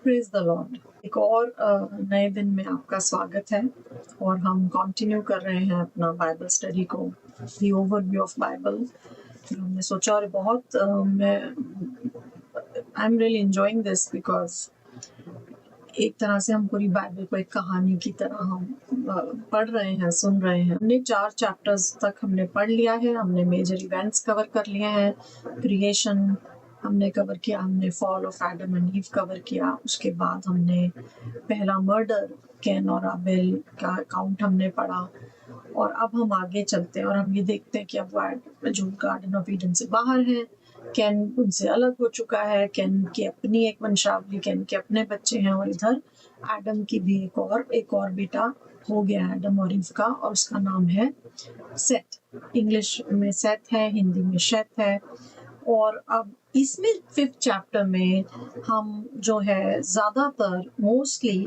Praise the Lord. एक और नए दिन में आपका स्वागत है और हम कंटिन्यू कर रहे हैं अपना बाइबल स्टडी को, दी ओवरव्यू ऑफ बाइबल। हमने सोचा और बहुत मैं I am really enjoying this because एक तरह से हम पूरी बाइबल को एक कहानी की तरह हम पढ़ रहे हैं, सुन रहे हैं। हमने 4 चैप्टर्स तक हमने पढ़ लिया है। हमने मेजर इवेंट्स कवर कर लिए हैं। क्रिएशन हमने कवर किया, हमने fall of Adam and ewe cover किया। उसके बाद हमने पहला मर्डर कैन और आबेल का अकाउंट हमने पढ़ा और अब हम आगे चलते हैं और हम ये देखते हैं कि अब वो जो गार्डन ऑफ ईडन से बाहर है, कैन उनसे अलग हो चुका है, कैन की अपनी एक वंशावली, कैन के अपने बच्चे हैं और इधर एडम की भी एक और बेटा हो गया एडम और ईव का, और उसका नाम है सेथ। इंग्लिश में सेथ है, हिंदी में शेथ है। और अब इसमें 5th चैप्टर में हम जो है ज्यादातर मोस्टली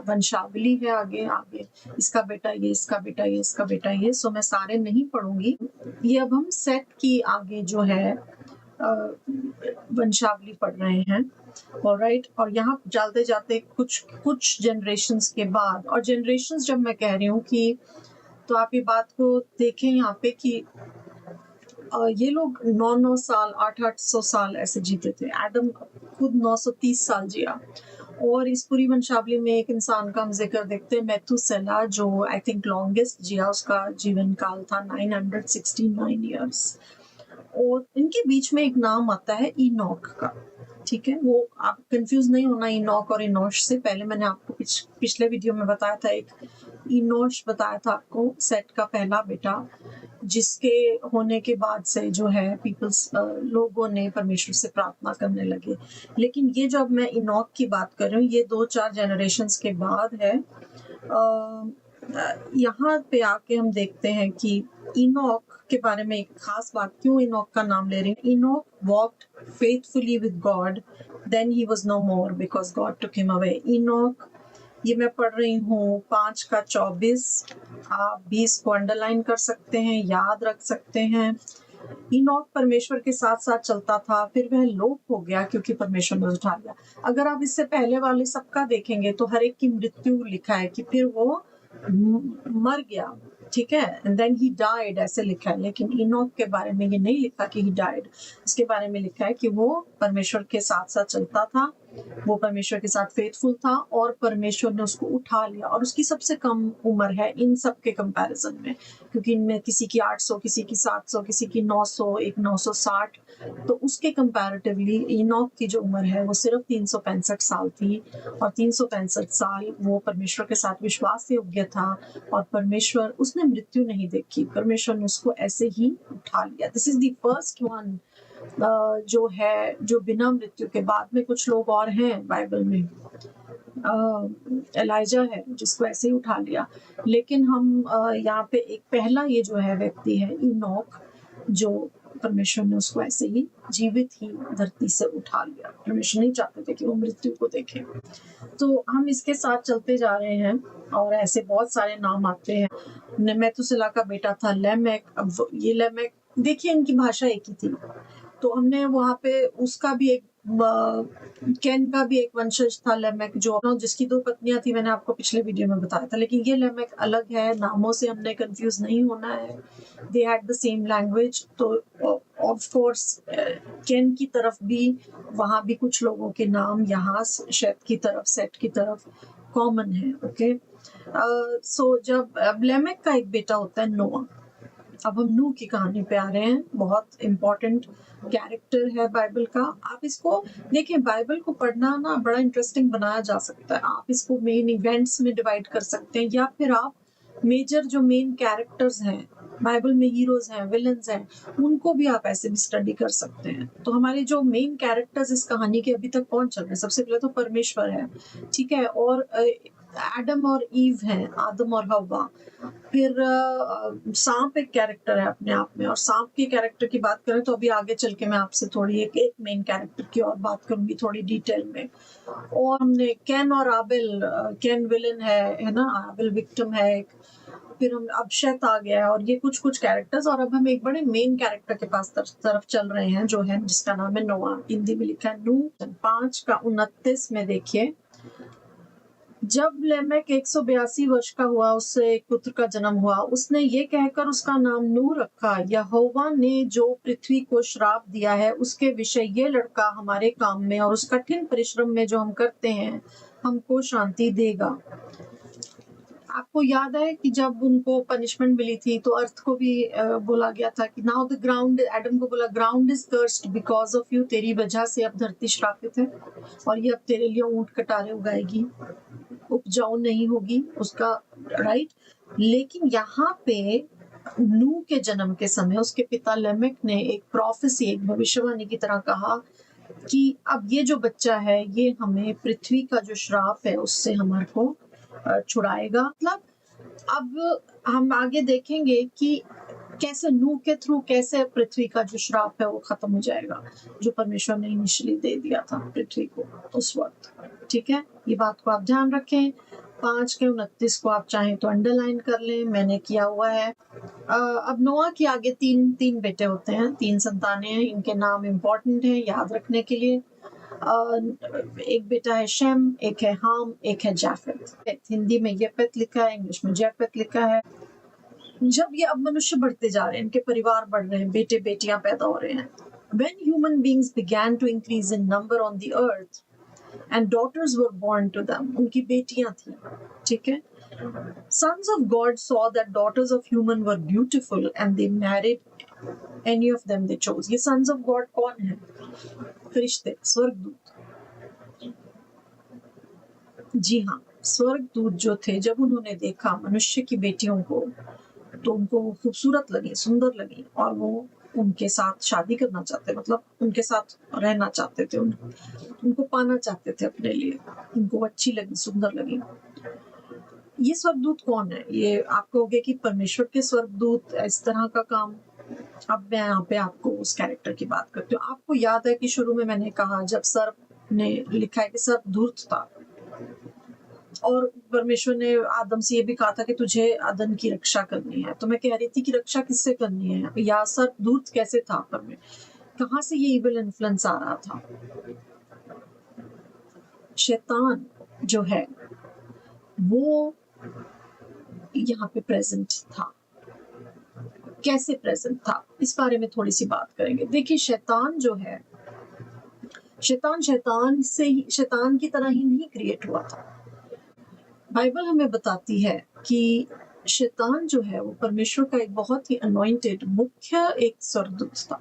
वंशावली है, आगे आगे इसका बेटा ये, इसका बेटा ये, इसका बेटा ये। सो मैं सारे नहीं पढ़ूंगी। ये अब हम सेथ की आगे जो है वंशावली पढ़ रहे हैं। ऑलराइट, और यहाँ जाते जाते कुछ जनरेशन्स के बाद, और जनरेशन्स जब मैं कह रही हूँ कि तो आप ये बात को देखें यहाँ पे कि ये लोग 900 साल 800 साल ऐसे जीते थे। एडम खुद 930 साल जिया। और इस पूरी वंशावली में एक इंसान का हम जिक्र देखते हैं, मेथुसेला, जो आई थिंक लॉन्गेस्ट जिया। उसका जीवन काल था 969 ईयर्स। और इनके बीच में एक नाम आता है इनॉक का। ठीक है, वो आप कंफ्यूज नहीं होना इनॉक और इनोश से। पहले मैंने आपको पिछले वीडियो में बताया था, एक इनोश बताया था आपको, सेट का पहला बेटा, जिसके होने के बाद से जो है पीपल्स लोगों ने परमेश्वर से प्रार्थना करने लगे। लेकिन ये जब मैं इनॉक की बात कर रही हूँ, ये 2-4 जनरेशन्स के बाद है। यहाँ पे आके हम देखते हैं कि इनॉक के बारे में एक खास बात, क्यों इनॉक का नाम ले रही हूँ। Enoch walked faithfully with God, then he was no more because God took him away. Enoch, ये मैं पढ़ रही हूँ 5 का 24। आप 20 को अंडरलाइन कर सकते हैं, याद रख सकते हैं। इनॉक परमेश्वर के साथ साथ चलता था, फिर वह लोप हो गया क्योंकि परमेश्वर ने उठा लिया। अगर आप इससे पहले वाले सबका देखेंगे तो हर एक की मृत्यु लिखा है कि फिर वो मर गया, ठीक है, एंड देन ही डाइड ऐसे लिखा है। लेकिन इनॉक के बारे में ये नहीं लिखा कि ही डाइड, इसके बारे में लिखा है कि वो परमेश्वर के साथ साथ चलता था, वो परमेश्वर के साथ फेथफुल था और परमेश्वर ने उसको उठा लिया। और उसकी सबसे कम उम्र है इन सब के कंपैरिजन में, क्योंकि इनमें किसी की 800, किसी की 700, किसी की 900, एक 960। तो उसके कंपैरेटिवली इनॉक की जो उम्र है वो सिर्फ 365 साल थी, और 365 साल वो परमेश्वर के साथ विश्वास योग्य था और परमेश्वर, उसने मृत्यु नहीं देखी, परमेश्वर ने उसको ऐसे ही उठा लिया। This is the first one जो है जो बिना मृत्यु के। बाद में कुछ लोग और हैं बाइबल में, एलाइजा है जिसको ऐसे ही उठा लिया। लेकिन हम यहाँ पे एक पहला ये जो है व्यक्ति है इनॉक, जो परमेश्वर ने उसको ऐसे ही जीवित ही धरती से उठा लिया। परमेश्वर नहीं चाहते थे कि वो मृत्यु को देखे। तो हम इसके साथ चलते जा रहे हैं और ऐसे बहुत सारे नाम आते हैं। मेथुसेला का बेटा था लेमेक। अब ये लेमेक, देखिए इनकी भाषा एक ही थी, तो हमने वहां पे उसका भी एक कैन का भी एक वंशज था लेमेक, जो जिसकी 2 पत्नियां थी, मैंने आपको पिछले वीडियो में बताया था। लेकिन ये लेमेक अलग है, नामों से हमने कंफ्यूज नहीं होना है। They had the same language. तो ऑफ कोर्स कैन की तरफ भी, वहां भी कुछ लोगों के नाम यहाँ शेथ की तरफ, सेट की तरफ कॉमन है। ओके, सो जब लेमेक का एक बेटा होता है नोआ। अब हम नूह की कहानी पे आ रहे हैं। बहुत इम्पोर्टेंट कैरेक्टर है बाइबल का। आप इसको देखें, बाइबल को पढ़ना ना बड़ा इंटरेस्टिंग बनाया जा सकता है। आप इसको मेन इवेंट्स में डिवाइड कर सकते हैं, या फिर आप मेजर जो मेन कैरेक्टर्स हैं बाइबल में, हीरोज हैं, विलन्स हैं, उनको भी आप ऐसे भी स्टडी कर सकते हैं। तो हमारे जो मेन कैरेक्टर्स इस कहानी के अभी तक कौन चल रहे हैं? सबसे पहले तो परमेश्वर है, ठीक है, और एडम और ईव हैं, आदम और हव्वा। फिर सांप एक कैरेक्टर है अपने आप में, और सांप के कैरेक्टर की बात करें तो अभी आगे चल के मैं आपसे थोड़ी एक मेन कैरेक्टर की और बात करूंगी थोड़ी डिटेल में। और हमने कैन और आबेल, कैन विलन है ना, आबेल विक्टिम है एक। फिर हम अब शेथ आ गया है, और ये कुछ कैरेक्टर्स। और अब हम एक बड़े मेन कैरेक्टर के पास तरफ चल रहे हैं, जो है जिसका नाम है नोआ। हिंदी में लिखा है नूह। 5 का 29 में देखिए, जब लेमेक 182 वर्ष का हुआ, उससे एक पुत्र का जन्म हुआ। उसने ये कहकर उसका नाम नूह रखा, यहोवा ने जो पृथ्वी को श्राप दिया है उसके विषय ये लड़का हमारे काम में और उस कठिन परिश्रम में जो हम करते हैं हमको शांति देगा। आपको याद है कि जब उनको पनिशमेंट मिली थी तो अर्थ को भी बोला गया था कि नाउ द ग्राउंड, एडम को बोला ground is cursed because of you, तेरी वजह से अब धरती श्रापित है और ये अब तेरे लिए ऊंट कटारे उगाएगी, उपजाऊ नहीं होगी उसका, राइट। लेकिन यहाँ पे नूह के जन्म के समय उसके पिता लेमेक ने एक प्रोफेसी, एक भविष्यवाणी की तरह कहा कि अब ये जो बच्चा है ये हमें पृथ्वी का जो श्राप है उससे हमारे को छुड़ाएगा। मतलब अब हम आगे देखेंगे कि कैसे नूह के थ्रू कैसे पृथ्वी का जो श्राप है वो खत्म हो जाएगा, जो परमेश्वर ने इनिशियली दे दिया था पृथ्वी को उस वक्त। ठीक है, ये बात को आप ध्यान रखें। 5:29 को आप चाहें तो अंडरलाइन कर लें, मैंने किया हुआ है। अब नोआ के आगे तीन बेटे होते हैं, 3 संतानें हैं, इनके नाम इम्पोर्टेंट है याद रखने के लिए। एक बेटा है शेम, एक है हाम, एक है जाफेत। हिंदी में येपेत लिखा है, इंग्लिश में जेपेत लिखा है। जब ये अब मनुष्य बढ़ते जा रहे हैं, इनके परिवार बढ़ रहे हैं, बेटे बेटियां पैदा हो रहे हैं। When human beings began to increase in number on the earth and daughters were born to them, उनकी बेटियां थी, ठीक है। Sons of God saw that daughters of human were beautiful and they married any of them they chose. ये sons of God कौन है? फरिश्ते, स्वर्गदूत। जी हाँ, स्वर्गदूत जो थे, जब उन्होंने देखा मनुष्य की बेटियों को तो उनको खूबसूरत लगी, सुंदर लगी और वो उनके साथ शादी करना चाहते, मतलब उनके साथ रहना चाहते थे, उनको पाना चाहते थे अपने लिए। उनको अच्छी लगी, सुंदर लगी। ये स्वर्गदूत कौन है? ये आप कहोगे कि परमेश्वर के स्वर्गदूत इस तरह का काम। अब मैं यहाँ पे आपको उस कैरेक्टर की बात करती हूँ। आपको याद है कि शुरू में मैंने कहा जब सर्प ने लिखा है कि सर्प धूर्त था और परमेश्वर ने आदम से ये भी कहा था कि तुझे आदम की रक्षा करनी है। तो मैं कह रही थी कि रक्षा किससे करनी है, या सर्प धूर्त कैसे था पर में, कहाँ से ये इविल इन्फ्लुएंस आ रहा था? शैतान जो है वो यहाँ पे प्रेजेंट था। कैसे प्रेजेंट था, इस बारे में थोड़ी सी बात करेंगे। देखिए, शैतान जो है, शैतान की तरह ही नहीं क्रिएट हुआ था। बाइबल हमें बताती है कि शैतान जो है वो परमेश्वर का एक बहुत ही अनॉइंटेड मुख्य एक स्वर्गदूत था।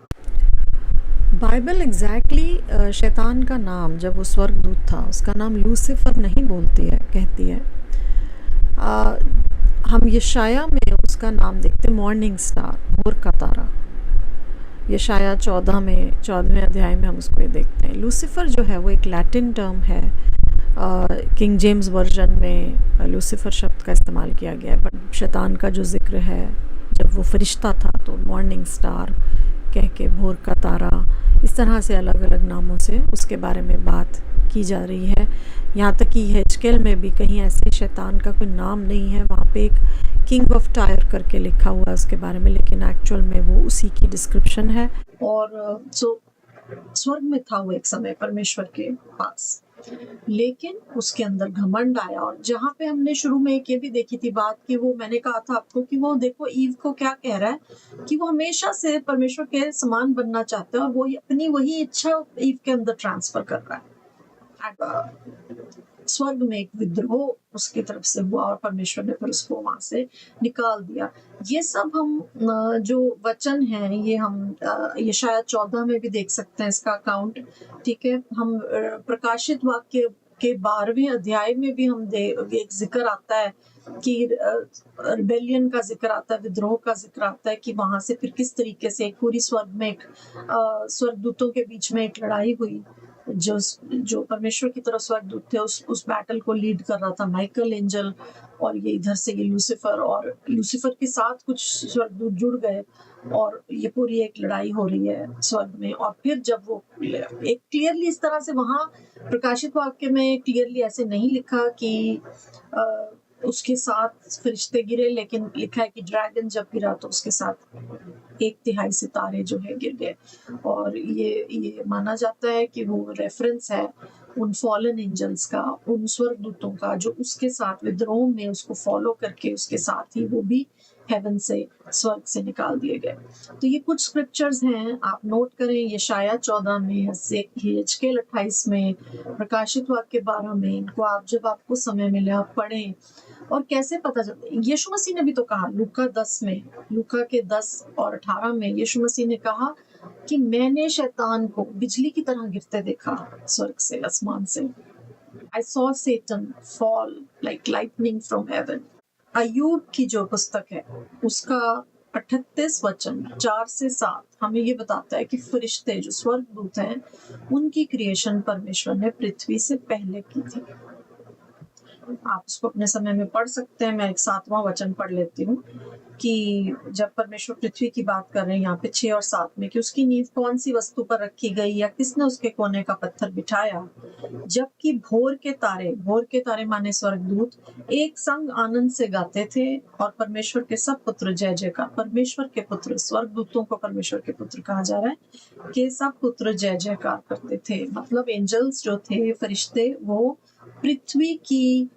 बाइबल एग्जैक्टली शैतान का नाम, जब वो स्वर्गदूत था, उसका नाम लूसीफर नहीं बोलती है, कहती है। हम यशाया में उसका नाम देखते, मॉर्निंग स्टार, भोर का तारा। यशाया 14वें अध्याय में हम उसको ये देखते हैं। लूसीफर जो है वो एक लैटिन टर्म है, किंग जेम्स वर्जन में लूसीफर शब्द का इस्तेमाल किया गया है, बट शैतान का जो जिक्र है जब वो फरिश्ता था तो मॉर्निंग स्टार कह के, भोर का तारा, इस तरह से अलग अलग नामों से उसके बारे में बात की जा रही है। यहाँ तक कि हेजकेल में भी कहीं ऐसे शैतान का कोई नाम नहीं है, वहाँ पे एक किंग ऑफ टायर करके लिखा हुआ है उसके बारे में, लेकिन एक्चुअल में वो उसी की डिस्क्रिप्शन है। और स्वर्ग में था वो एक समय परमेश्वर के पास, लेकिन उसके अंदर घमंड आया। और जहाँ पे हमने शुरू में एक ये भी देखी थी बात कि वो, मैंने कहा था आपको कि वो देखो ईव को क्या कह रहा है कि वो हमेशा से परमेश्वर के समान बनना चाहता है और वो अपनी वही इच्छा ईव के अंदर ट्रांसफर कर रहा है। स्वर्ग में एक विद्रोह उसकी तरफ से हुआ और परमेश्वर ने फिर उसको वहां से निकाल दिया। ये सब हम जो वचन हैं ये हम यशाया 14 में भी देख सकते हैं इसका अकाउंट। ठीक है, हम प्रकाशित वाक्य के 12वें अध्याय में भी हम एक जिक्र आता है कि रिबेलियन का जिक्र आता है, विद्रोह का जिक्र आता है कि वहां से फिर किस तरीके से एक पूरी स्वर्ग में एक स्वर्गदूतों के बीच में एक लड़ाई हुई। जो परमेश्वर की तरफ स्वर्गदूत थे उस बैटल को लीड कर रहा था माइकल एंजल, और ये इधर से ये लूसीफर, और लूसीफर के साथ कुछ स्वर्गदूत जुड़ गए और ये पूरी एक लड़ाई हो रही है स्वर्ग में। और फिर जब वो एक क्लियरली इस तरह से, वहां प्रकाशित वाक्य में क्लियरली ऐसे नहीं लिखा कि उसके साथ फरिश्ते गिरे, लेकिन लिखा है कि ड्रैगन जब गिरा तो उसके साथ 1/3 सितारे जो है गिर गए। और ये माना जाता है कि वो रेफरेंस है उन फॉलन एंजल्स का, उन स्वर्गदूतों का जो उसके साथ विद्रोह में उसको फॉलो करके उसके साथ ही वो भी हेवन से, स्वर्ग से निकाल दिए गए। तो ये कुछ स्क्रिप्चर्स हैं, आप नोट करें। यशायाह 14 में, हिजकेल 28 में, प्रकाशित वाक्य 12 में। इनको आप जब आपको समय मिले आप पढ़ें। और कैसे पता चलता है, यीशु मसीह ने भी तो कहा लूका 10 में, लूका के 10 और 18 में यीशु मसीह ने कहा कि मैंने शैतान को बिजली की तरह गिरते देखा स्वर्ग से, आसमान से। I saw Satan fall like lightning from heaven. अय्यूब की जो पुस्तक है उसका 38 वचन 4 से 7 हमें ये बताता है कि फरिश्ते जो स्वर्गदूत हैं उनकी क्रिएशन परमेश्वर ने पृथ्वी से पहले की थी। आप इसको अपने समय में पढ़ सकते हैं। मैं एक 7वां वचन पढ़ लेती हूँ कि जब परमेश्वर पृथ्वी की बात कर रहे हैं यहाँ पे 6 और 7 में, कि उसकी नींव कौन सी वस्तु पर रखी गई या किसने उसके कोने का पत्थर बिठाया, जबकि भोर के तारे माने स्वर्गदूत एक संग आनंद से गाते थे और परमेश्वर के सब पुत्र जय जयकार। परमेश्वर के पुत्र, स्वर्गदूतों को परमेश्वर के पुत्र कहा जा रहा है, के सब पुत्र जय जयकार करते थे। मतलब एंजल्स जो थे, फरिश्ते, वो पृथ्वी की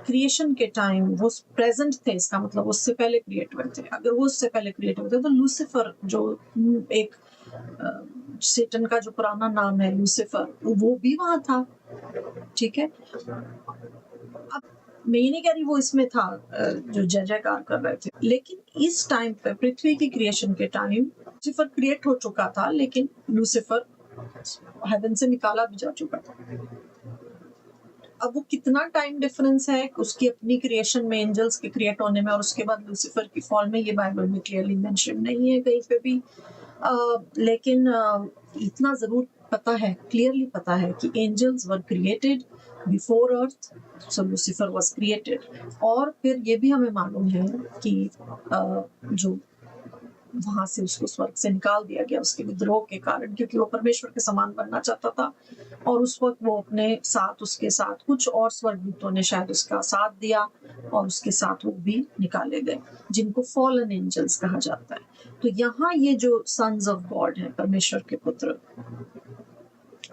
क्रिएशन के टाइम वो प्रेजेंट थे। इसका मतलब उससे पहले क्रिएट हुए थे। अगर वो उससे पहले क्रिएट हुए थे तो लूसीफर जो एक सेटन का जो पुराना नाम है लूसीफर, वो भी वहां था। ठीक है, अब मैं ये नहीं कह रही वो इसमें था जो जय जयकार कर रहे थे, लेकिन इस टाइम पे पृथ्वी की क्रिएशन के टाइम लूसीफर क्रिएट हो चुका था, लेकिन लूसीफर हेवन से निकाला भी जा चुका था। अब वो कितना टाइम डिफरेंस है उसकी अपनी क्रिएशन में, एंजल्स के क्रिएट होने में और उसके बाद लूसीफर की फॉल में, ये बाइबल में क्लियरली मेंशन नहीं है कहीं पे भी। लेकिन इतना जरूर पता है, क्लियरली पता है कि angels were created before earth, so Lucifer was created. और फिर ये भी हमें मालूम है कि जो वहां से उसको स्वर्ग से निकाल दिया गया उसके विद्रोह के कारण, क्योंकि वो परमेश्वर के समान बनना चाहता था। और उस वक्त वो अपने साथ, उसके साथ कुछ और स्वर्गदूतों ने शायद उसका साथ दिया और उसके साथ वो भी निकाले गए, जिनको फॉलन एंजल्स कहा जाता है। तो यहाँ ये जो सन्स ऑफ गॉड है, परमेश्वर के पुत्र,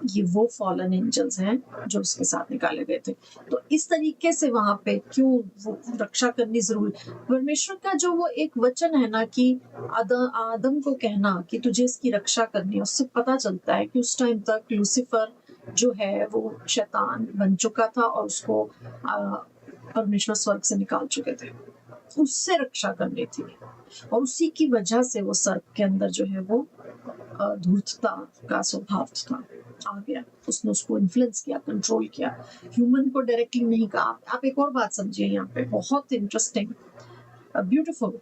ये वो फॉलन एंजल्स हैं जो उसके साथ निकाले गए थे। तो इस तरीके से वहां पे क्यों वो रक्षा करनी जरूरी। परमेश्वर का जो वो एक वचन है ना कि आदम को कहना कि तुझे इसकी रक्षा करनी है, उससे पता चलता है कि उस टाइम तक लूसीफर जो है वो शैतान बन चुका था और उसको परमेश्वर स्वर्ग से निकाल चुके थे। उससे रक्षा करनी थी और उसी की वजह से वो सर्प के अंदर जो है वो धूर्तता का स्वभाव था, आ गया। उसने उसको इन्फ्लुएंस किया, कंट्रोल किया। ह्यूमन को डायरेक्टली नहीं कहा। आप एक और बात समझिए यहाँ पे, बहुत इंटरेस्टिंग, ब्यूटीफुल।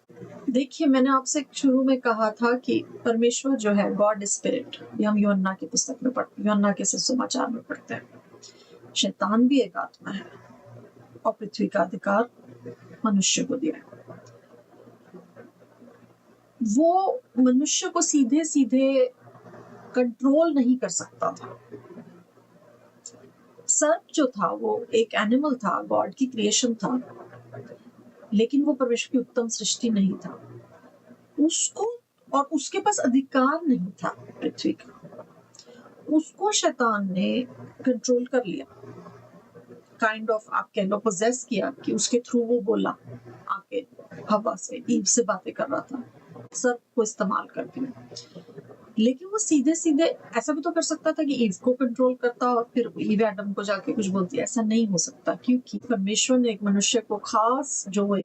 देखिए, मैंने आपसे शुरू में कहा था कि परमेश्वर जो है गॉड स्पिरिट, ये हम यूहन्ना की पुस्तक में पढ़ते, यूहन्ना के सुसमाचार में पढ़ते हैं। शैतान भी एक आत्मा है और पृथ्वी का अधिकार मनुष्य को दिया है। वो मनुष्य को सीधे सीधे कंट्रोल नहीं कर सकता था। सर्प जो था वो एक एनिमल था, गॉड की क्रिएशन था, लेकिन वो परमेश्वर की उत्तम सृष्टि नहीं था। उसको और उसके पास अधिकार नहीं था पृथ्वी का। उसको शैतान ने कंट्रोल कर लिया, काइंड ऑफ आप कह लो पोजेस किया, कि उसके थ्रू वो बोला, आके हवा से, ईव से बातें कर रहा था सर्प को इस्तेमाल करके। लेकिन वो सीधे सीधे ऐसा भी तो कर सकता था कि ईव को कंट्रोल करता और फिर ईव एडम को जाके कुछ बोलती। ऐसा नहीं हो सकता, क्योंकि परमेश्वर ने एक मनुष्य को खास जो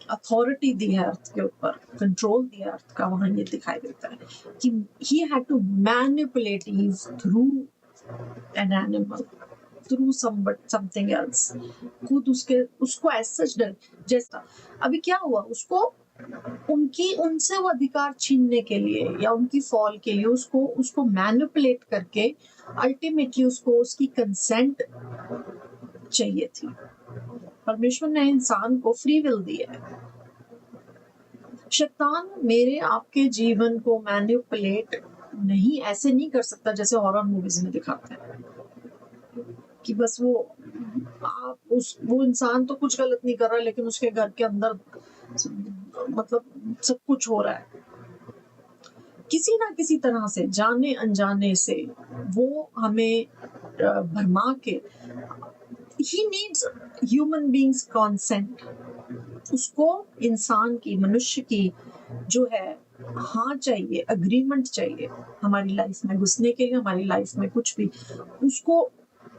अथॉरिटी दी है अर्थ के ऊपर, कंट्रोल दिया अर्थ का। वहां ये दिखाई देता है कि he had to manipulate Eve through an animal, through something else। खुद उसको ऐसा जैसा अभी क्या हुआ, उसको उनसे वो अधिकार छीनने के लिए या उनकी फॉल के लिए उसको मैनिपुलेट करके अल्टीमेटली उसको उसकी कंसेंट चाहिए थी। परमेश्वर ने इंसान को फ्री विल दिया है। शैतान मेरे आपके जीवन को मैनिपुलेट नहीं ऐसे नहीं कर सकता जैसे हॉरर मूवीज में दिखाते हैं कि बस वो इंसान तो कुछ गलत नहीं कर रहा, लेकिन उसके घर के अंदर मतलब सब कुछ हो रहा है। किसी ना किसी तरह से, जाने अनजाने से, वो हमें भरमा के, he needs human beings consent. उसको इंसान की, मनुष्य की जो है हाँ चाहिए, अग्रीमेंट चाहिए हमारी लाइफ में घुसने के लिए, हमारी लाइफ में कुछ भी। उसको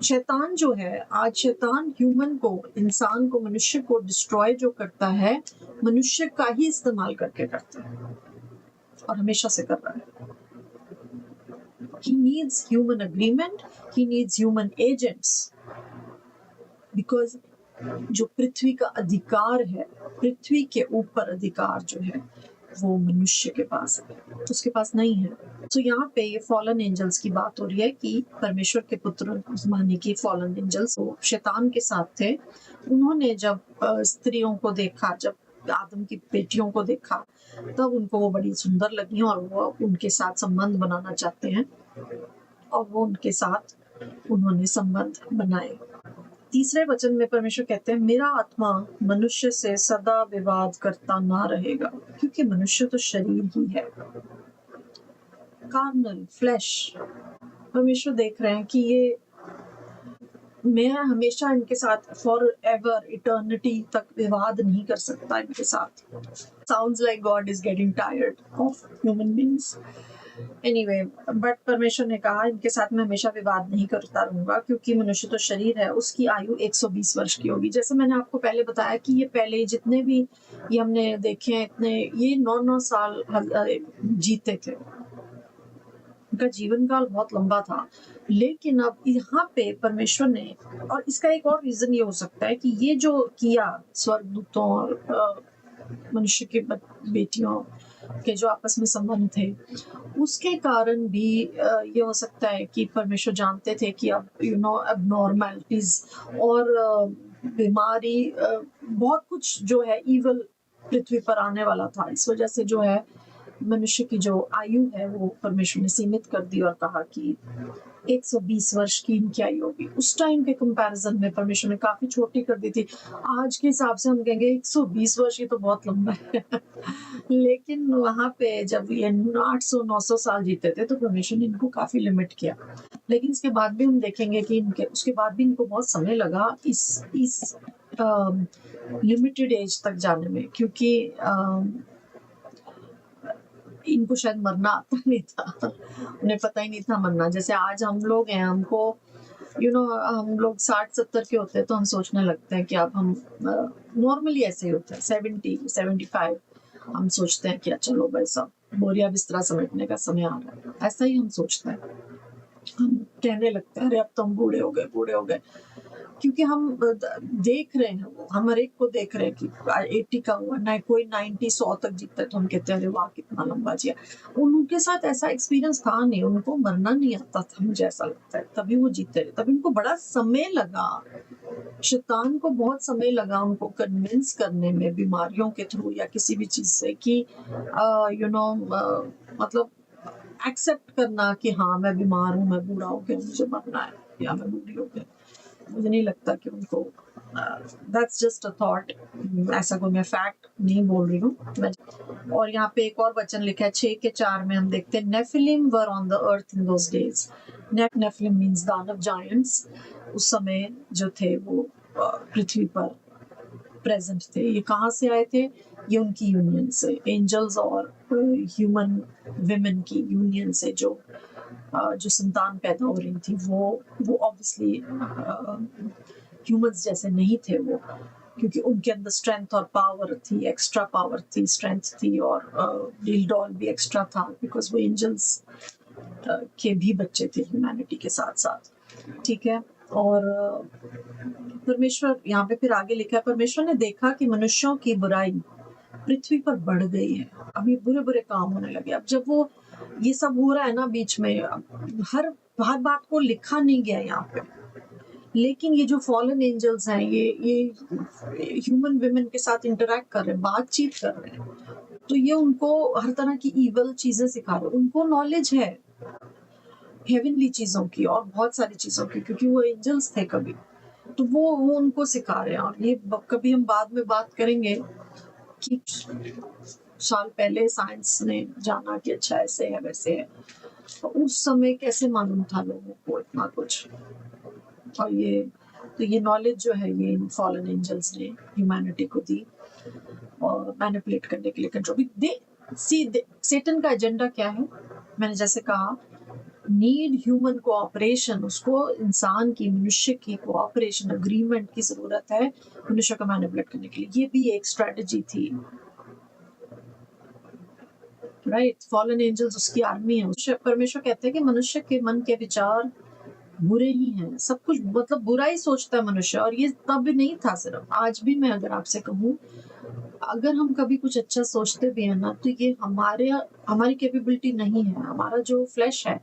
शैतान जो है, आज शैतान ह्यूमन को, इंसान को, मनुष्य को डिस्ट्रॉय जो करता है, मनुष्य का ही इस्तेमाल करके करता है और हमेशा से कर रहा है। He needs human agreement, he needs human agents, because जो पृथ्वी का अधिकार है, पृथ्वी के ऊपर अधिकार जो है वो मनुष्य के पास है, उसके पास नहीं है। तो यहाँ पे ये फॉलन एंजल्स की बात हो रही है कि परमेश्वर के पुत्र माने कि फॉलन एंजल्स वो शैतान के साथ थे। उन्होंने जब स्त्रियों को देखा, जब आदम की बेटियों को देखा, तब उनको वो बड़ी सुंदर लगी और वो उनके साथ संबंध बनाना चाहते हैं और वो उनके साथ उन्होंने संबंध बनाए। तीसरे वचन में परमेश्वर कहते हैं, मेरा आत्मा मनुष्य से सदा विवाद करता ना रहेगा, क्योंकि मनुष्य तो शरीर ही है, कार्नल, फ्लैश। परमेश्वर देख रहे हैं कि ये मैं हमेशा इनके साथ फॉर एवर, इटर्निटी तक विवाद नहीं कर सकता इनके साथ। Sounds like God is getting tired of human beings. Anyway, but परमेश्वर ने कहा इनके साथ मैं हमेशा विवाद नहीं करता रहूंगा, क्योंकि मनुष्य तो शरीर है, उसकी आयु 120 वर्ष की होगी। जैसे मैंने आपको पहले बताया कि ये पहले जितने भी ये हमने देखे हैं, इतने ये 9-9 साल जीते थे, उनका जीवन काल बहुत लंबा था। लेकिन अब यहाँ पे परमेश्वर ने, और इसका एक और रीजन ये हो सकता है कि ये जो किया स्वर्गदूतों और मनुष्य के बेटियों के जो आपस में संबंध थे, उसके कारण भी ये हो सकता है कि परमेश्वर जानते थे कि अब एबनॉर्मैलिटीज और बीमारी, बहुत कुछ जो है ईवल पृथ्वी पर आने वाला था। इस वजह से जो है मनुष्य की जो आयु है वो परमेश्वर ने सीमित कर दी और कहा कि 120 वर्ष की इनकी आयु होगी। उस टाइम के कंपैरिजन में परमेश्वर ने काफी छोटी कर दी थी। आज के हिसाब से हम कहेंगे 120 वर्ष ये तो बहुत लंबा है लेकिन वहां पे जब ये 800-900 साल जीते थे तो परमेश्वर ने इनको काफी लिमिट किया। लेकिन इसके बाद भी हम देखेंगे कि उसके बाद भी इनको बहुत समय लगा इस लिमिटेड एज तक जाने में, क्योंकि इनको शायद मरना आता नहीं था, उन्हें पता ही नहीं था मरना। जैसे आज हम लोग हैं, हमको हम लोग 60-70 के होते हैं तो हम सोचने लगते हैं कि अब हम नॉर्मली ऐसे ही होते हैं, 70-75 हम सोचते हैं कि चलो भाई सब बोरिया बिस्तरा समेटने का समय आ रहा है, ऐसा ही हम सोचते हैं। हम कहने लगते हैं अरे अब तो हम बूढ़े हो गए, क्योंकि हम देख रहे हैं, हम हर एक को देख रहे हैं कि 80 का हुआ ना, कोई 90-100 तक जीता है तो हम कहते हैं अरे वाह कितना लंबा जिया। उनके साथ ऐसा एक्सपीरियंस था नहीं, उनको मरना नहीं आता था, मुझे ऐसा लगता है, तभी वो जीते रहे। तभी उनको बड़ा समय लगा, शैतान को बहुत समय लगा उनको कन्विंस करने में बीमारियों के थ्रू या किसी भी चीज से कि मतलब एक्सेप्ट करना कि हाँ मैं बीमार हूँ, मैं बूढ़ा हो गया, मुझे मरना है, या मैं बूढ़ी हो गई। मुझे नहीं लगता कि उनको दैट्स जस्ट अ थॉट, ऐसा कोई मैं फैक्ट नहीं बोल रही हूँ। और यहाँ पे एक और वचन लिखा है 6:4 में हम देखते हैं, Nephilim were on the earth in those days. Nephilim means दानव, जायंट्स। उस समय जो थे वो पृथ्वी पर प्रेजेंट थे। ये कहाँ से आए थे? ये उनकी यूनियन से, एंजल्स और ह्यूमन विमेन की यूनियन से जो संतान पैदा हो रही थी, वो ऑब्वियसली ह्यूमंस जैसे नहीं थे वो, क्योंकि उनके अंदर स्ट्रेंथ और पावर थी, एक्स्ट्रा पावर थी, स्ट्रेंथ थी, और डील भी एक्स्ट्रा था, बिकॉज वो एंजल्स के भी बच्चे थे ह्यूमैनिटी के साथ साथ। ठीक है, और परमेश्वर यहाँ पे फिर आगे लिखा है, परमेश्वर ने देखा कि मनुष्यों की बुराई पृथ्वी पर बढ़ गई है, अब ये बुरे बुरे काम होने लगे। अब जब वो ये सब हो रहा है ना बीच में, हर बात को लिखा नहीं गया यहाँ पे, लेकिन ये जो फॉलन एंजल्स हैं, ये ह्यूमन विमेन के साथ इंटरेक्ट कर रहे हैं, बातचीत कर रहे हैं, तो ये उनको हर तरह की इवल चीजें सिखा रहे हैं। उनको नॉलेज है हेवनली चीजों की और बहुत सारी चीजों की, क्योंकि वो एंजल्स थे कभी, तो वो उनको सिखा रहे हैं। और ये कभी हम बाद में बात करेंगे कि साल पहले साइंस ने जाना कि अच्छा ऐसे है वैसे है, तो उस समय कैसे मालूम था लोगों को इतना कुछ? और ये नॉलेज जो है ये इन फॉलन एंजल्स ने ह्यूमैनिटी को दी और मैनिपुलेट करने के लिए कंट्रोल दे। सेटन का एजेंडा क्या है? मैंने जैसे कहा, नीड ह्यूमन कोऑपरेशन, उसको इंसान की, मनुष्य की कोऑपरेशन, अग्रीमेंट की जरूरत है मनुष्य को मैनिपुलेट करने के लिए। ये भी एक स्ट्रेटजी थी, राइट? फॉलन एंजल्स उसकी आर्मी है। परमेश्वर कहते हैं कि मनुष्य के मन के विचार बुरे ही हैं, सब कुछ मतलब बुरा ही सोचता है मनुष्य। और ये तब भी नहीं था, सिर्फ आज भी मैं अगर आपसे कहूँ, अगर हम कभी कुछ अच्छा सोचते भी हैं ना, तो ये हमारी कैपेबिलिटी नहीं है। हमारा जो फ्लैश है,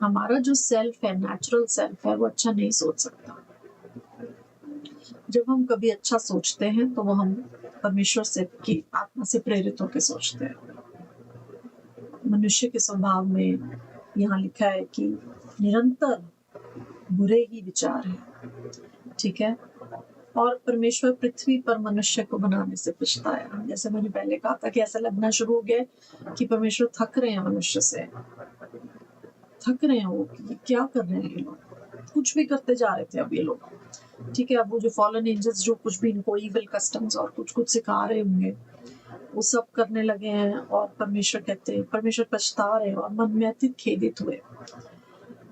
हमारा जो सेल्फ है, नेचुरल सेल्फ है, वो अच्छा नहीं सोच सकता। जब हम कभी अच्छा सोचते हैं तो वो हम परमेश्वर से की आत्मा से प्रेरित होकर सोचते हैं। मनुष्य के स्वभाव में यहाँ लिखा है कि निरंतर बुरे ही विचार हैं, ठीक है? और परमेश्वर पृथ्वी पर मनुष्य को बनाने से पछताया। जैसे मैंने पहले कहा था कि ऐसा लगना शुरू हो गया कि परमेश्वर थक रहे हैं मनुष्य से, थक रहे हैं वो कि क्या कर रहे हैं ये लोग, कुछ भी करते जा रहे थे अब ये लोग, ठीक है? अब वो जो फॉलन एंजल्स जो कुछ भी इनको इविल कस्टम्स और कुछ कुछ सिखा रहे होंगे, वो सब करने लगे हैं। और परमेश्वर कहते हैं, परमेश्वर पछता रहे और मन में अति खेदित हुए।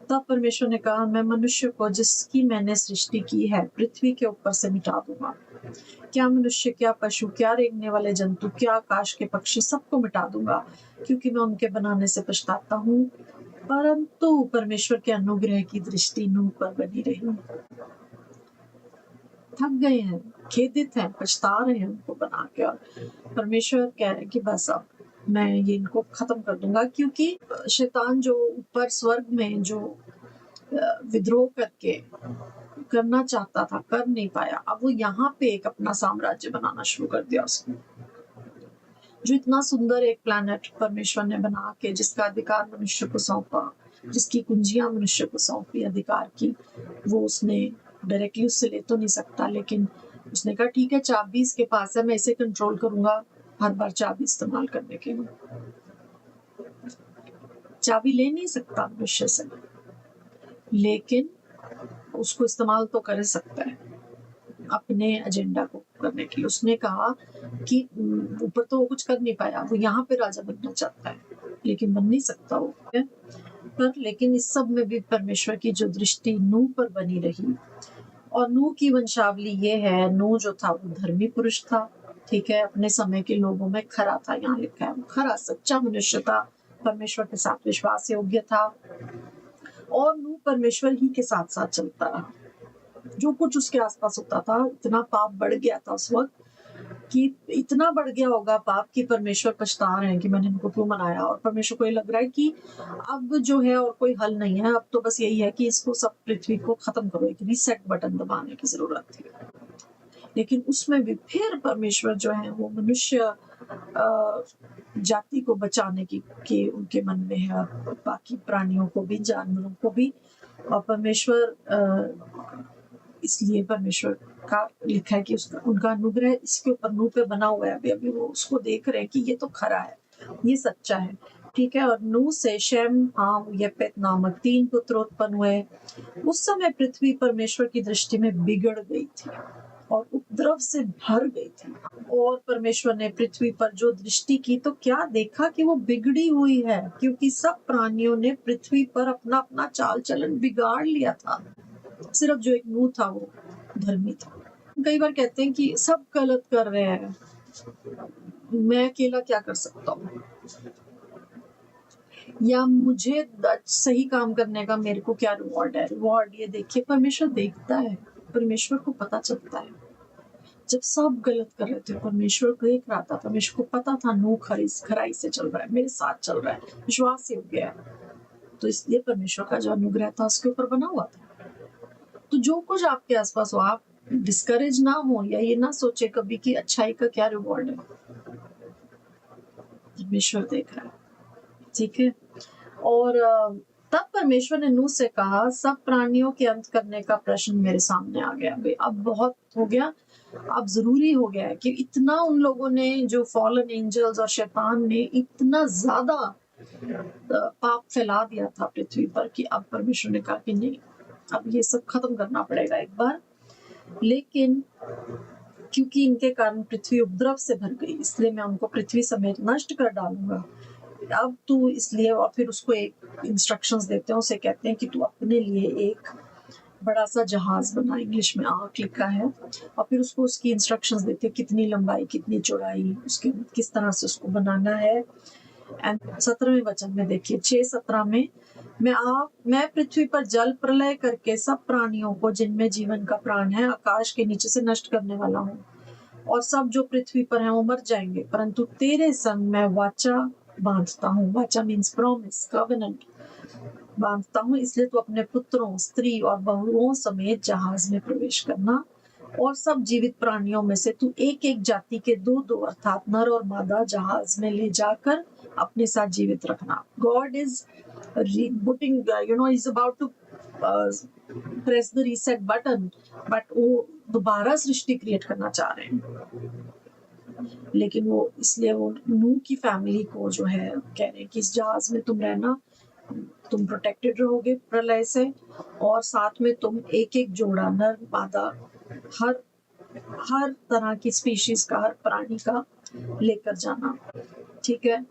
तब परमेश्वर ने कहा, मैं मनुष्य को जिसकी मैंने सृष्टि की है पृथ्वी के ऊपर से मिटा दूंगा। क्या मनुष्य, क्या पशु, क्या रेंगने वाले जंतु, क्या आकाश के पक्षी, सबको मिटा दूंगा, क्योंकि मैं उनके बनाने से पछताता हूँ। परंतु परमेश्वर के अनुग्रह की दृष्टि नूह पर बनी रही। थक गए हैं, खेदित हैं, पछता रहे हैं उनको बना के। और परमेश्वर कह रहे हैं कि बस अब मैं ये इनको खत्म कर दूंगा, क्योंकि शैतान जो ऊपर स्वर्ग में जो विद्रोह करके करना चाहता था, कर नहीं पाया, अब वो यहाँ पे एक अपना साम्राज्य बनाना शुरू कर दिया उसने। जो इतना सुंदर एक प्लैनेट परमेश्वर ने बना के, जिसका अधिकार मनुष्य को सौंपा, जिसकी कुंजियां मनुष्य को सौंपी अधिकार की, वो उसने डायरेक्टली उससे ले तो नहीं सकता, लेकिन उसने कहा ठीक है, चाबी इसके पास है, मैं इसे कंट्रोल करूंगा हर बार चाबी इस्तेमाल करने के लिए। चाबी ले नहीं सकता मनुष्य से, लेकिन उसको इस्तेमाल तो कर सकता है अपने एजेंडा को करने के लिए। उसने कहा कि ऊपर तो वो कुछ कर नहीं पाया, वो यहाँ पे राजा बनना चाहता है, लेकिन बन नहीं सकता वो पर। लेकिन इस सब में भी परमेश्वर की जो दृष्टि नूह पर बनी रही। और नूह की वंशावली ये है, नूह जो था वो धर्मी पुरुष था, ठीक है? अपने समय के लोगों में खरा था, यहाँ लिखा है, खरा सच्चा मनुष्य था, परमेश्वर के साथ विश्वास योग्य था। और नूह परमेश्वर ही के साथ साथ चलता रहा। जो कुछ उसके आसपास होता था, इतना पाप बढ़ गया था उस वक्त कि इतना बढ़ गया होगा पाप कि परमेश्वर पछता रहे हैं कि मैंने इनको क्यों मनाया। और परमेश्वर को ये लग रहा है कि अब जो है और कोई हल नहीं है, अब तो बस यही है कि इसको सब पृथ्वी को खत्म करो, एक रीसेट बटन दबाने की जरूरत थी। लेकिन उसमें भी फिर परमेश्वर जो है वो मनुष्य जाति को बचाने की उनके मन में है, बाकी प्राणियों को भी, जानवरों को भी। और परमेश्वर इसलिए परमेश्वर का लिखा है कि उनका अनुग्रह इसके ऊपर नूह पे बना हुआ है। अभी वो उसको देख रहे हैं कि ये तो खरा है, ये सच्चा है, ठीक है? और नूह से शेम, हाम, यपेत नामक 3 पुत्र उत्पन्न हुए। उस समय पृथ्वी परमेश्वर की दृष्टि में बिगड़ गई थी और उपद्रव से भर गई थी। और परमेश्वर ने पृथ्वी पर जो दृष्टि की तो क्या देखा कि वो बिगड़ी हुई है, क्योंकि सब प्राणियों ने पृथ्वी पर अपना अपना चाल चलन बिगाड़ लिया था। सिर्फ जो एक नूह था वो धर्मी था। कई बार कहते हैं कि सब गलत कर रहे हैं, मैं अकेला क्या कर सकता हूँ, या मुझे सही काम करने का मेरे को क्या रिवॉर्ड है। रिवॉर्ड ये देखिए, परमेश्वर देखता है, परमेश्वर को पता चलता है। जब सब गलत कर रहे थे, परमेश्वर देख रहा था, परमेश्वर को पता था नूह खराई से चल रहा है, मेरे साथ चल रहा है, विश्वास योग्य है, तो इसलिए परमेश्वर का जो अनुग्रह था उसके ऊपर बना हुआ था। तो जो कुछ आपके आसपास हो, आप डिस्करेज ना हो या ये ना सोचे कभी कि अच्छाई का क्या रिवॉर्ड है, परमेश्वर देख रहा है, ठीक है? और तब परमेश्वर ने नूह से कहा, सब प्राणियों के अंत करने का प्रश्न मेरे सामने आ गया। अब बहुत हो गया, अब जरूरी हो गया है कि इतना उन लोगों ने, जो फॉलन एंजल्स और शैतान ने इतना ज्यादा पाप फैला दिया था पृथ्वी पर कि अब परमेश्वर ने कहा कि नहीं, अब ये सब खत्म करना पड़ेगा एक बार। लेकिन क्योंकि इनके कारण पृथ्वी उपद्रव से भर गई, इसलिए मैं उनको पृथ्वी समेत नष्ट कर डालूंगा। अब तू इसलिए, और फिर उसको एक इंस्ट्रक्शंस देते हैं, उसे कहते हैं कि तू अपने लिए एक बड़ा सा जहाज बना, इंग्लिश में आर्क लिखा है, और फिर उसको उसकी इंस्ट्रक्शंस देते हैं कितनी लंबाई कितनी चौड़ाई, उसके किस तरह से उसको बनाना है। एंड 17वें वचन में देखिए, 6:17 में, मैं पृथ्वी पर जल प्रलय करके सब प्राणियों को जिनमें जीवन का प्राण है आकाश के नीचे से नष्ट करने वाला हूँ, और सब जो पृथ्वी पर हैं वो मर जाएंगे, परंतु तेरे संग मैं वाचा बांधता हूँ। वाचा मीन्स प्रॉमिस, कवेनेंट बांधता हूँ, इसलिए तू अपने पुत्रों, स्त्री और बहुओं समेत जहाज में प्रवेश करना, और सब जीवित प्राणियों में से तू एक एक जाति के 2-2 अर्थात नर और मादा जहाज में ले जाकर अपने साथ जीवित रखना। God is putting, he's about to press the reset button, but वो दोबारा सृष्टि क्रिएट करना चाह रहे हैं। लेकिन वो इसलिए वो नूह की फैमिली को जो है कह रहे हैं कि इस जहाज में तुम रहना, तुम प्रोटेक्टेड रहोगे प्रलय से, और साथ में तुम एक एक जोड़ा नर मादा हर तरह की स्पीशीज का, हर प्राणी का लेकर जाना। ठीक है,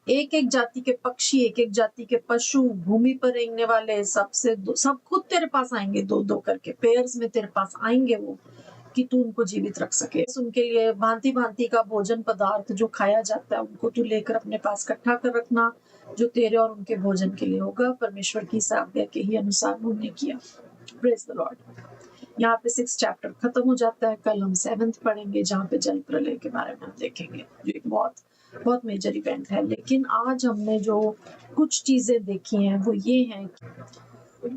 एक जाति के पक्षी, एक एक जाति के पशु, भूमि पर रेंगने वाले सब खुद तेरे पास आएंगे, 2-2 करके पेयर्स में तेरे पास आएंगे वो, कि तू उनको जीवित रख सके। उनके लिए भांति भांति का भोजन पदार्थ जो खाया जाता है उनको तू लेकर अपने पास इकट्ठा कर रखना, जो तेरे और उनके भोजन के लिए होगा। परमेश्वर की आज्ञा के ही अनुसार उन्होंने किया। Praise the Lord. यहाँ पे 6th चैप्टर खत्म हो जाता है। कल हम 7th पढ़ेंगे, जहाँ पे जल प्रलय के बारे में हम देखेंगे, जो एक बहुत मेजर इवेंट है। लेकिन आज हमने जो कुछ चीजें देखी हैं वो ये हैं कि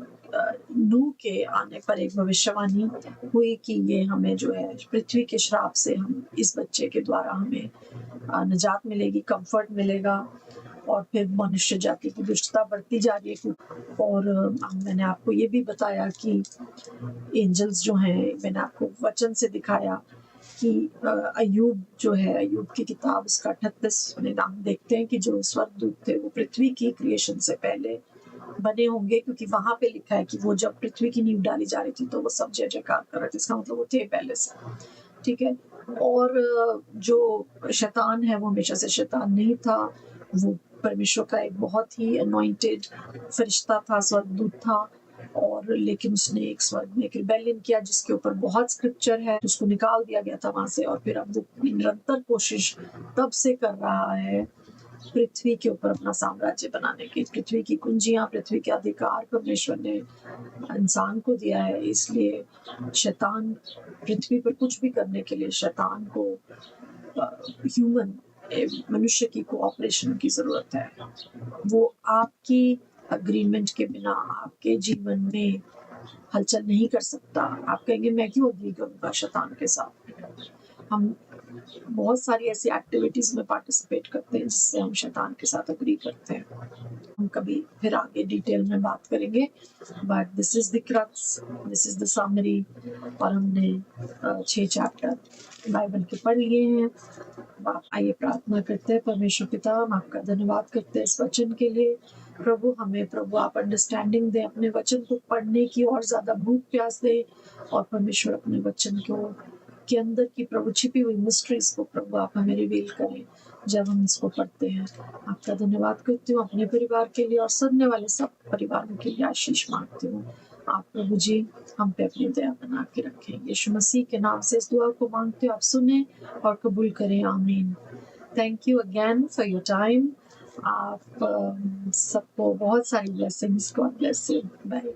नूह के आने पर एक भविष्यवाणी हुई कि ये हमें जो है पृथ्वी के श्राप से, हम इस बच्चे के द्वारा हमें निजात मिलेगी, कंफर्ट मिलेगा, और फिर मनुष्य जाति की दुष्टता बढ़ती जा रही है। और मैंने आपको ये भी बताया कि एंजल्स जो हैं, मैंने आपको वचन से दिखाया कि अय्यूब जो है, अय्यूब की किताब उसका 38 में हम देखते हैं कि जो स्वर्गदूत थे वो पृथ्वी की क्रिएशन से पहले बने होंगे, क्योंकि वहां पे लिखा है कि वो जब पृथ्वी की नींव डाली जा रही थी तो वो सब जय जयकार कर रहे थे, इसका मतलब वो थे पहले से। ठीक है, और जो शैतान है वो हमेशा से शैतान नहीं था, वो परमेश्वर का एक बहुत ही अनॉइंटेड फरिश्ता था, स्वर्गदूत था, और लेकिन उसने एक स्वर्ग में एक रिबेलियन किया जिसके ऊपर बहुत स्क्रिप्चर है, उसको निकाल दिया गया था वहां से, और फिर अब वो निरंतर कोशिश तब से कर रहा है पृथ्वी के ऊपर अपना साम्राज्य बनाने की। पृथ्वी की कुंजियां, पृथ्वी के अधिकार परमेश्वर ने इंसान को दिया है, इसलिए शैतान पृथ्वी पर कुछ भी करने के लिए शैतान को मनुष्य की कोऑपरेशन की जरूरत है। वो आपकी अग्रीमेंट के बिना आपके जीवन में हलचल नहीं कर सकता। आप कहेंगे मैं क्यों अग्री करूंगा शैतान के साथ। हम बहुत सारी ऐसी एक्टिविटीज में पार्टिसिपेट करते हैं जिससे हम शैतान के साथ अग्री करते हैं। हम कभी फिर आगे डिटेल में बात करेंगे, but this is the crux, this is the summary. और हमने 6 चैप्टर बाइबल के पढ़ लिए हैं। आइए प्रार्थना करते हैं। परमेश्वर पिता, हम आपका धन्यवाद करते हैं इस वचन के लिए। प्रभु आप अंडरस्टैंडिंग दें, अपने वचन को पढ़ने की और ज्यादा भूख प्यास दें, और परमेश्वर अपने वचन को के अंदर की प्रभु छिपी हुई मिस्ट्रीज को प्रभु आप हमें रिवील करें जब हम इसको पढ़ते हैं। आपका धन्यवाद करती हूँ अपने परिवार के लिए और सुनने वाले सब परिवारों के लिए आशीष मांगती हूँ। आप प्रभु जी हम पे अपनी दया बना के रखें। यीशु मसीह के नाम से इस दुआ को मांगते हो, आप सुने और कबूल करें। आमीन। Thank you again for your time. आप सबको बहुत सारी blessings. God bless you. Bye.